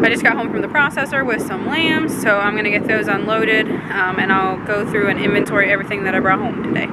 I just got home from the processor with some lambs, so I'm gonna get those unloaded, and I'll go through and inventory everything that I brought home today.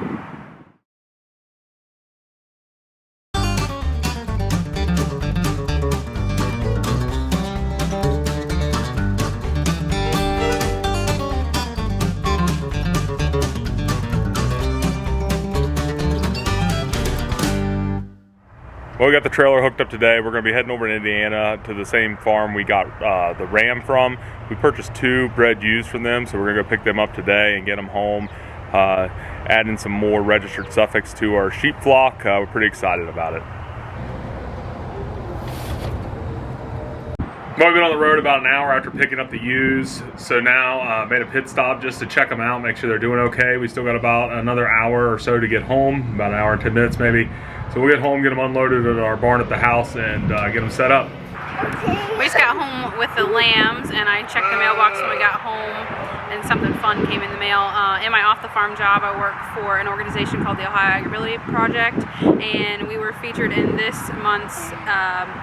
Well, we got the trailer hooked up today. We're going to be heading over to Indiana to the same farm we got the ram from. We purchased 2 bred ewes from them, so we're going to go pick them up today and get them home. Adding some more registered Suffolks to our sheep flock. We're pretty excited about it. Well, we've been on the road about an hour after picking up the ewes, so now made a pit stop just to check them out, make sure they're doing okay. We still got about another hour or so to get home, about an hour and 10 minutes maybe. So we'll get home, get them unloaded at our barn at the house, and get them set up. We just got home with the lambs, and I checked the mailbox when we got home, and something fun came in the mail. In my off-the-farm job, I work for an organization called the Ohio Agribility Project, and we were featured in this month's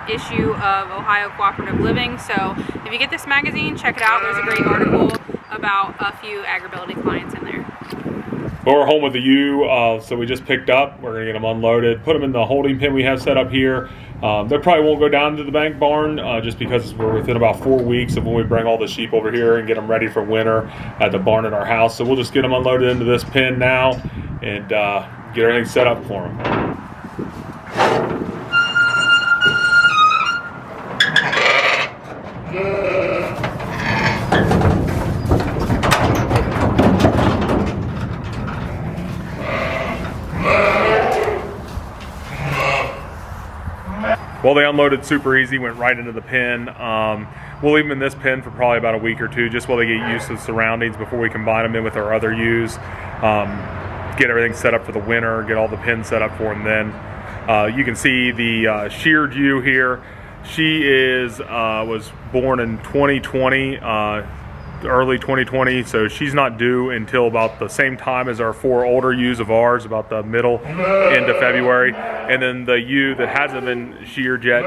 issue of Ohio Cooperative Living. So if you get this magazine, check it out. There's a great article about a few agribility clients in there. Well, we're home with the ewe, so we just picked up. We're going to get them unloaded, put them in the holding pen we have set up here. They probably won't go down to the bank barn just because we're within about 4 weeks of when we bring all the sheep over here and get them ready for winter at the barn at our house. So we'll just get them unloaded into this pen now and get everything set up for them. Well, they unloaded super easy, went right into the pen. We'll leave them in this pen for probably about a week or two, just while they get used to the surroundings before we combine them in with our other ewes. Get everything set up for the winter, get all the pens set up for them then. You can see the sheared ewe here. She was born in 2020, early 2020, so she's not due until about the same time as our 4 older ewes of ours, about the middle end of February. And then the ewe that hasn't been sheared yet,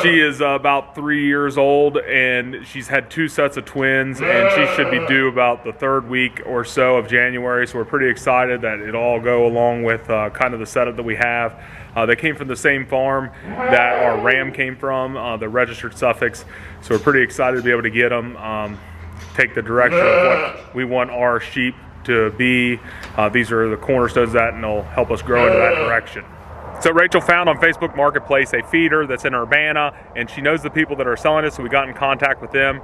she is about 3 years old, and she's had 2 sets of twins, and she should be due about the 3rd week or so of January. So we're pretty excited that it all go along with kind of the setup that we have. They came from the same farm that our ram came from, the registered Suffolks. So we're pretty excited to be able to get them. Take the direction of what we want our sheep to be. These are the cornerstones of that, and they'll help us grow into that direction. So Rachel found on Facebook Marketplace a feeder that's in Urbana, and she knows the people that are selling it, so we got in contact with them.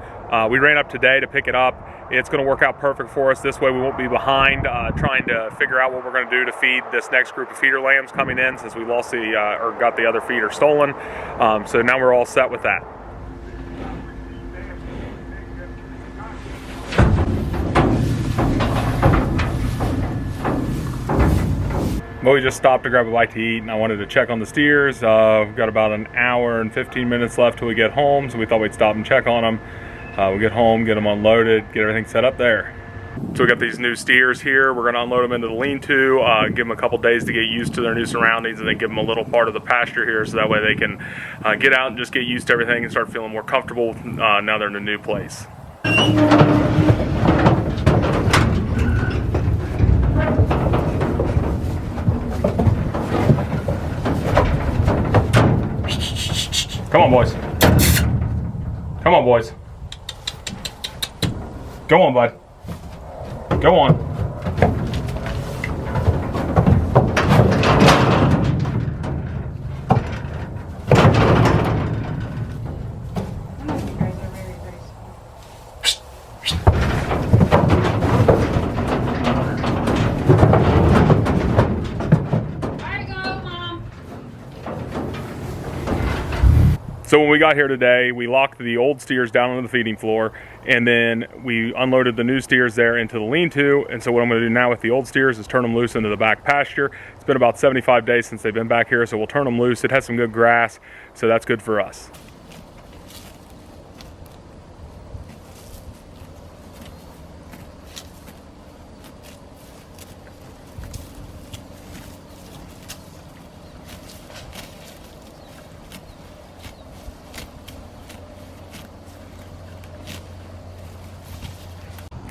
We ran up today to pick it up. It's going to work out perfect for us. This way we won't be behind trying to figure out what we're going to do to feed this next group of feeder lambs coming in, since we lost or got the other feeder stolen. So now we're all set with that. Well, we just stopped to grab a bite to eat, and I wanted to check on the steers. We've got about an hour and 15 minutes left till we get home, so we thought we'd stop and check on them. We'll get home, get them unloaded, get everything set up there. So we got these new steers here. We're gonna unload them into the lean-to, give them a couple days to get used to their new surroundings, and then give them a little part of the pasture here, so that way they can get out and just get used to everything and start feeling more comfortable now they're in a new place. Come on, boys. Come on, boys. Go on, bud. Go on. So when we got here today, we locked the old steers down on the feeding floor, and then we unloaded the new steers there into the lean-to. And so what I'm going to do now with the old steers is turn them loose into the back pasture. It's been about 75 days since they've been back here, so we'll turn them loose. It has some good grass, so that's good for us.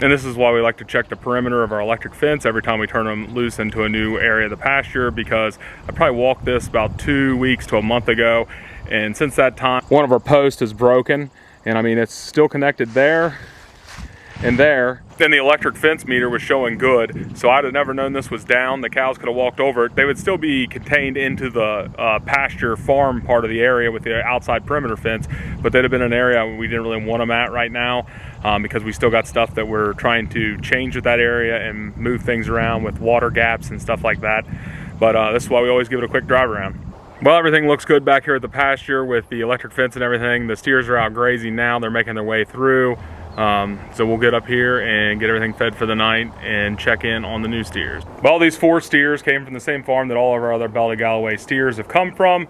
And this is why we like to check the perimeter of our electric fence every time we turn them loose into a new area of the pasture, because I probably walked this about 2 weeks to a month ago, and since that time one of our posts is broken, and I mean it's still connected there and there. Then the electric fence meter was showing good, so I'd have never known this was down. The cows could have walked over it. They would still be contained into the pasture farm part of the area with the outside perimeter fence, but they'd have been an area we didn't really want them at right now, because we still got stuff that we're trying to change with that area and move things around with water gaps and stuff like that. But this is why we always give it a quick drive around. Well, everything looks good back here at the pasture with the electric fence and everything. The steers are out grazing now. They're making their way through. So we'll get up here and get everything fed for the night and check in on the new steers. Well, these 4 steers came from the same farm that all of our other Belly Galloway steers have come from.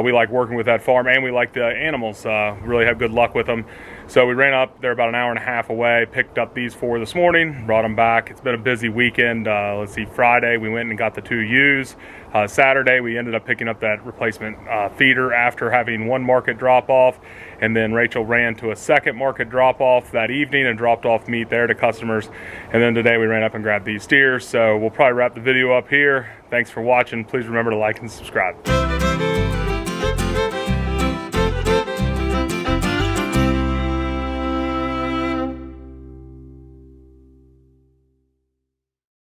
We like working with that farm, and we like the animals. Really have good luck with them. So we ran up, they're about an hour and a half away, picked up these 4 this morning, brought them back. It's been a busy weekend. Let's see, Friday we went and got the 2 ewes. Saturday we ended up picking up that replacement feeder after having 1 market drop off, and then Rachel ran to a 2nd market drop off that evening and dropped off meat there to customers. And then today we ran up and grabbed these steers. So we'll probably wrap the video up here. Thanks for watching. Please remember to like and subscribe.